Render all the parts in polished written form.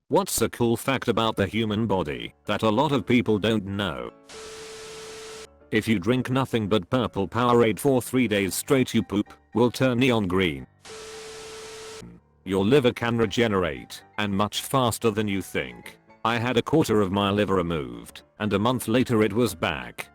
What's a cool fact about the human body that a lot of people don't know? If you drink nothing but purple Powerade for 3 days straight, your poop will turn neon green. Your liver can regenerate, and much faster than you think. I had a quarter of my liver removed, and a month later it was back.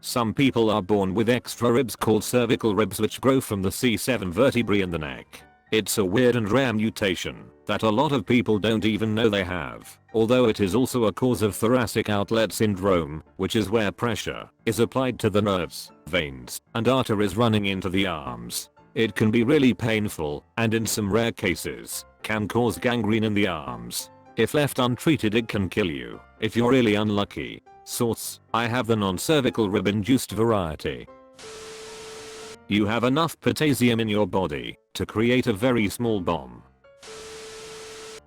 Some people are born with extra ribs called cervical ribs, which grow from the C7 vertebrae in the neck. It's a weird and rare mutation that a lot of people don't even know they have, although it is also a cause of thoracic outlet syndrome, which is where pressure is applied to the nerves, veins, and arteries running into the arms. It can be really painful, and in some rare cases, can cause gangrene in the arms. If left untreated, it can kill you, if you're really unlucky. Source: I have the non-cervical rib-induced variety. You have enough potassium in your body to create a very small bomb.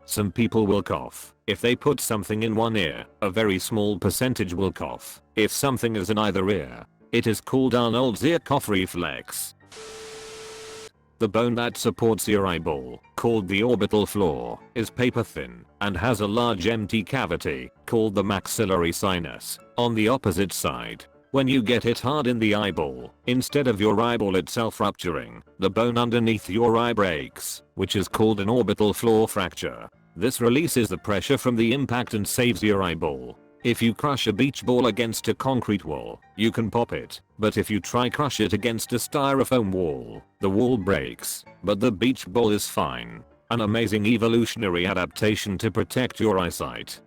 Some people will cough if they put something in one ear. A very small percentage will cough if something is in either ear. It is called Arnold's ear cough reflex. The bone that supports your eyeball, called the orbital floor, is paper thin and has a large empty cavity called the maxillary sinus on the opposite side. When you get hit hard in the eyeball, instead of your eyeball itself rupturing, the bone underneath your eye breaks, which is called an orbital floor fracture. This releases the pressure from the impact and saves your eyeball. If you crush a beach ball against a concrete wall, you can pop it, but if you try crush it against a styrofoam wall, the wall breaks, but the beach ball is fine. An amazing evolutionary adaptation to protect your eyesight.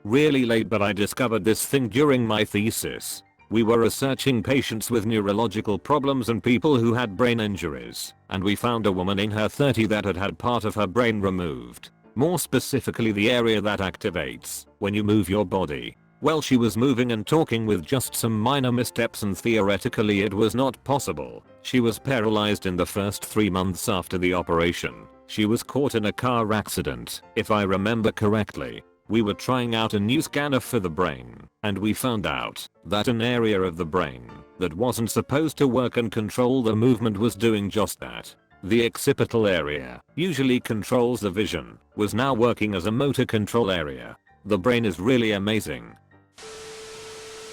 Really late, but I discovered this thing during my thesis. We were researching patients with neurological problems and people who had brain injuries, and we found a woman in her 30s that had had part of her brain removed. More specifically, the area that activates when you move your body. Well, she was moving and talking with just some minor missteps, and theoretically it was not possible. She was paralyzed in the first 3 months after the operation. She was caught in a car accident, if I remember correctly. We were trying out a new scanner for the brain, and we found out that an area of the brain that wasn't supposed to work and control the movement was doing just that. The occipital area, usually controls the vision, was now working as a motor control area. The brain is really amazing.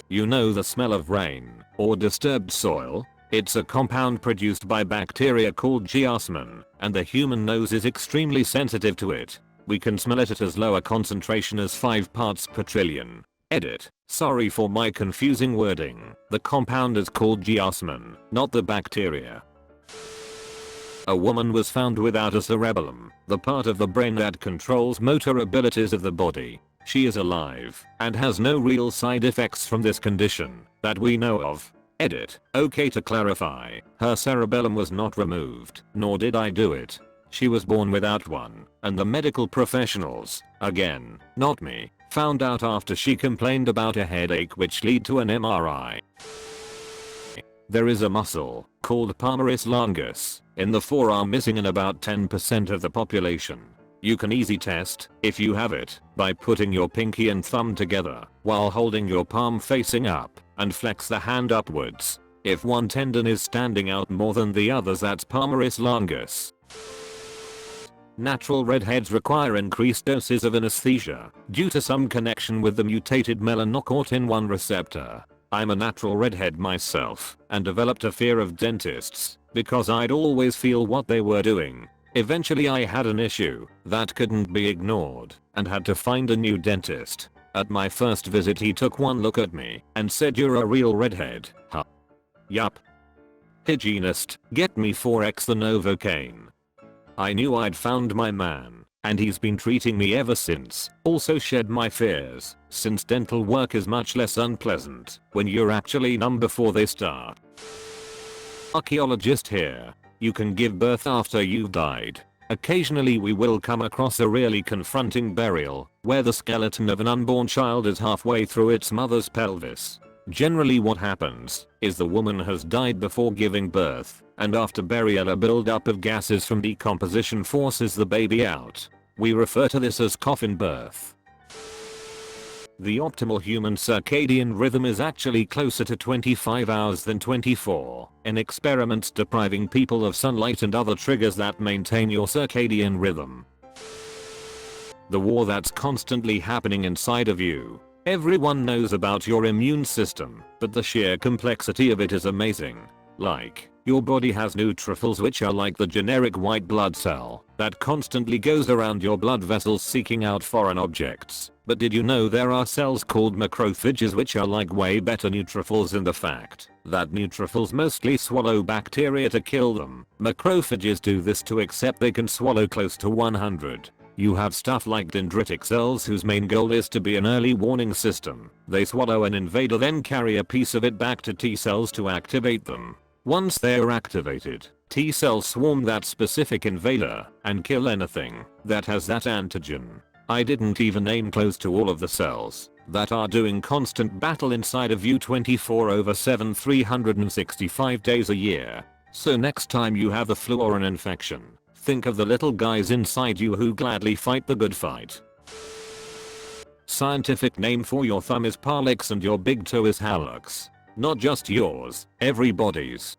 You know the smell of rain or disturbed soil? It's a compound produced by bacteria called geosmin, and the human nose is extremely sensitive to it. We can smell it at as low a concentration as 5 parts per trillion. Edit. Sorry for my confusing wording. The compound is called geosmin, not the bacteria. A woman was found without a cerebellum, the part of the brain that controls motor abilities of the body. She is alive and has no real side effects from this condition that we know of. Edit. Okay, to clarify, her cerebellum was not removed, nor did I do it. She was born without one, and the medical professionals, again, not me, found out after she complained about a headache, which led to an MRI. There is a muscle called palmaris longus in the forearm missing in about 10% of the population. You can easy test if you have it by putting your pinky and thumb together while holding your palm facing up and flex the hand upwards. If one tendon is standing out more than the others, that's palmaris longus. Natural redheads require increased doses of anesthesia due to some connection with the mutated melanocortin-1 receptor. I'm a natural redhead myself and developed a fear of dentists because I'd always feel what they were doing. Eventually I had an issue that couldn't be ignored and had to find a new dentist. At my first visit, he took one look at me and said, "You're a real redhead, huh?" Yup. Hygienist, get me 4x the Novocaine. I knew I'd found my man, and he's been treating me ever since. Also shed my fears, since dental work is much less unpleasant when you're actually numb before they start. Archaeologist here. You can give birth after you've died. Occasionally we will come across a really confronting burial where the skeleton of an unborn child is halfway through its mother's pelvis. Generally what happens is the woman has died before giving birth, and after burial a buildup of gases from decomposition forces the baby out. We refer to this as coffin birth. The optimal human circadian rhythm is actually closer to 25 hours than 24. In experiments depriving people of sunlight and other triggers that maintain your circadian rhythm. The war that's constantly happening inside of you. Everyone knows about your immune system, but the sheer complexity of it is amazing. Like, your body has neutrophils, which are like the generic white blood cell that constantly goes around your blood vessels seeking out foreign objects. But did you know there are cells called macrophages, which are like way better neutrophils in the fact that neutrophils mostly swallow bacteria to kill them. Macrophages do this to accept they can swallow close to 100. You have stuff like dendritic cells whose main goal is to be an early warning system. They swallow an invader, then carry a piece of it back to T cells to activate them. Once they are activated, T cells swarm that specific invader and kill anything that has that antigen. I didn't even aim close to all of the cells that are doing constant battle inside of you 24/7 365 days a year. So next time you have the flu or an infection, think of the little guys inside you who gladly fight the good fight. Scientific name for your thumb is phalanx and your big toe is hallux. Not just yours, everybody's.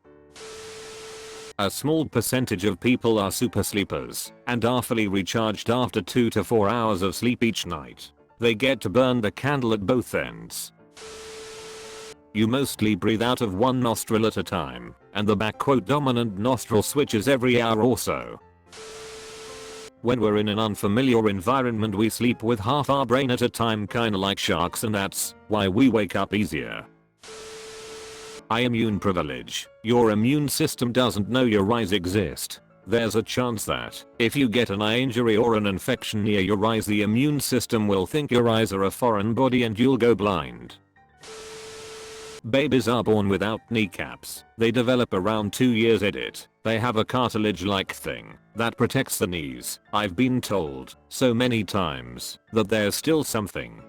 A small percentage of people are super sleepers and are fully recharged after 2 to 4 hours of sleep each night. They get to burn the candle at both ends. You mostly breathe out of one nostril at a time, and the dominant nostril switches every hour or so. When we're in an unfamiliar environment, we sleep with half our brain at a time, kinda like sharks, and that's why we wake up easier. Immune privilege. Your immune system doesn't know your eyes exist. There's a chance that if you get an eye injury or an infection near your eyes, the immune system will think your eyes are a foreign body and you'll go blind. Babies are born without kneecaps. They develop around 2 years old. They have a cartilage-like thing that protects the knees. I've been told so many times that there's still something.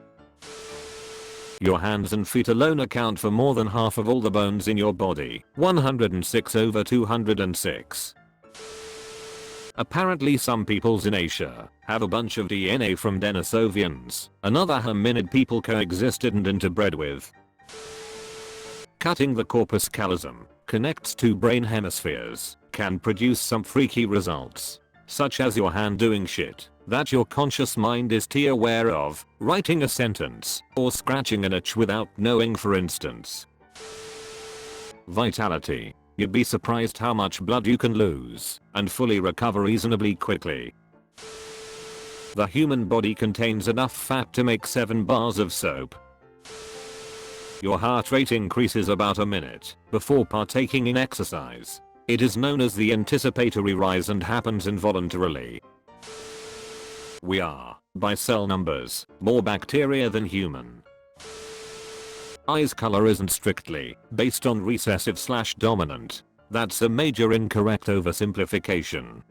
Your hands and feet alone account for more than half of all the bones in your body. 106/206. Apparently some peoples in Asia have a bunch of DNA from Denisovians. Another hominid people coexisted and interbred with. Cutting the corpus callosum connects two brain hemispheres can produce some freaky results, such as your hand doing shit that your conscious mind is aware of, writing a sentence, or scratching an itch without knowing, for instance. Vitality. You'd be surprised how much blood you can lose and fully recover reasonably quickly. The human body contains enough fat to make 7 bars of soap. Your heart rate increases about a minute before partaking in exercise. It is known as the anticipatory rise and happens involuntarily. We are, by cell numbers, more bacteria than human. Eyes color isn't strictly based on recessive/dominant. That's a major incorrect oversimplification.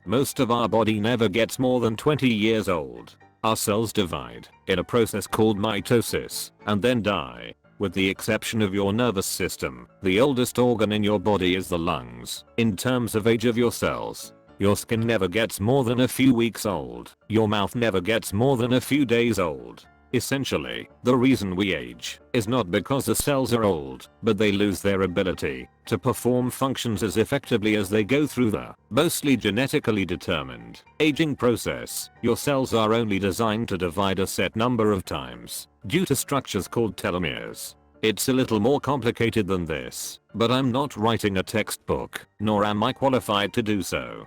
Most of our body never gets more than 20 years old. Our cells divide in a process called mitosis and then die. With the exception of your nervous system, the oldest organ in your body is the lungs. In terms of age of your cells, your skin never gets more than a few weeks old. Your mouth never gets more than a few days old. Essentially, the reason we age is not because the cells are old, but they lose their ability to perform functions as effectively as they go through the mostly genetically determined aging process. Your cells are only designed to divide a set number of times due to structures called telomeres. It's a little more complicated than this, but I'm not writing a textbook, nor am I qualified to do so.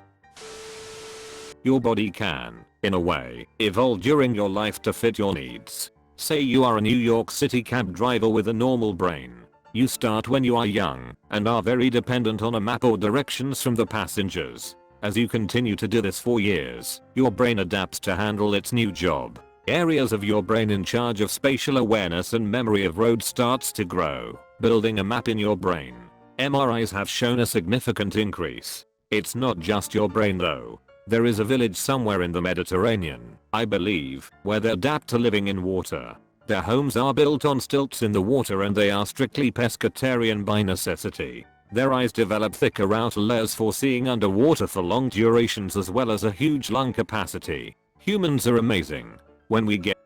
Your body can, in a way, evolve during your life to fit your needs. Say you are a New York City cab driver with a normal brain. You start when you are young and are very dependent on a map or directions from the passengers. As you continue to do this for years, your brain adapts to handle its new job. Areas of your brain in charge of spatial awareness and memory of roads starts to grow, building a map in your brain. MRIs have shown a significant increase. It's not just your brain though. There is a village somewhere in the Mediterranean, I believe, where they adapt to living in water. Their homes are built on stilts in the water and they are strictly pescatarian by necessity. Their eyes develop thicker outer layers for seeing underwater for long durations as well as a huge lung capacity. Humans are amazing. When we get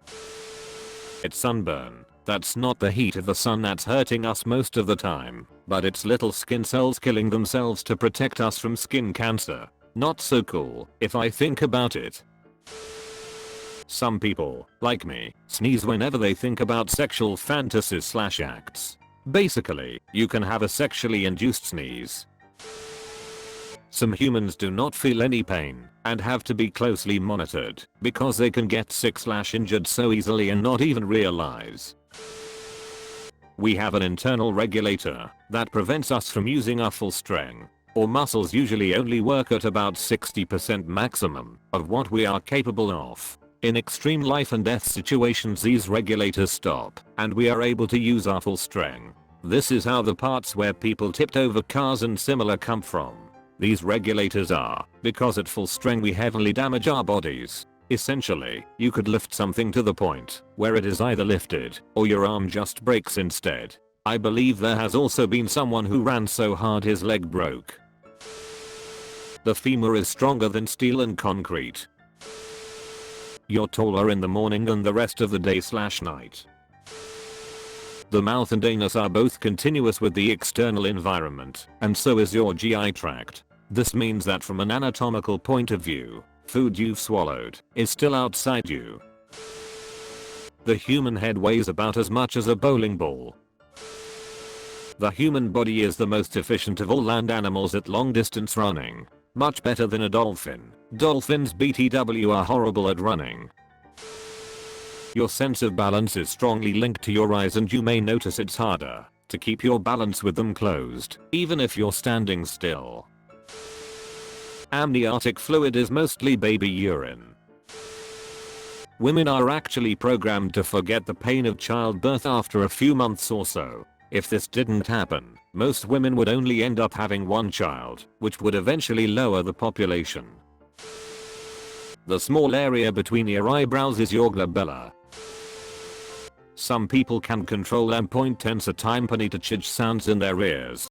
sunburn, that's not the heat of the sun that's hurting us most of the time, but it's little skin cells killing themselves to protect us from skin cancer. Not so cool, if I think about it. Some people, like me, sneeze whenever they think about sexual fantasies/acts. Basically, you can have a sexually induced sneeze. Some humans do not feel any pain and have to be closely monitored because they can get sick/injured so easily and not even realize. We have an internal regulator that prevents us from using our full strength. Our muscles usually only work at about 60% maximum of what we are capable of. In extreme life and death situations these regulators stop and we are able to use our full strength. This is how the parts where people tipped over cars and similar come from. These regulators are because at full strength we heavily damage our bodies. Essentially, you could lift something to the point where it is either lifted or your arm just breaks instead. I believe there has also been someone who ran so hard his leg broke. The femur is stronger than steel and concrete. You're taller in the morning and the rest of the day/night. The mouth and anus are both continuous with the external environment, and so is your GI tract. This means that from an anatomical point of view, food you've swallowed is still outside you. The human head weighs about as much as a bowling ball. The human body is the most efficient of all land animals at long distance running. Much better than a dolphin. Dolphins BTW are horrible at running. Your sense of balance is strongly linked to your eyes and you may notice it's harder to keep your balance with them closed, even if you're standing still. Amniotic fluid is mostly baby urine. Women are actually programmed to forget the pain of childbirth after a few months or so. If this didn't happen, most women would only end up having one child, which would eventually lower the population. The small area between your eyebrows is your glabella. Some people can control and point tense at time penny to chidge sounds in their ears.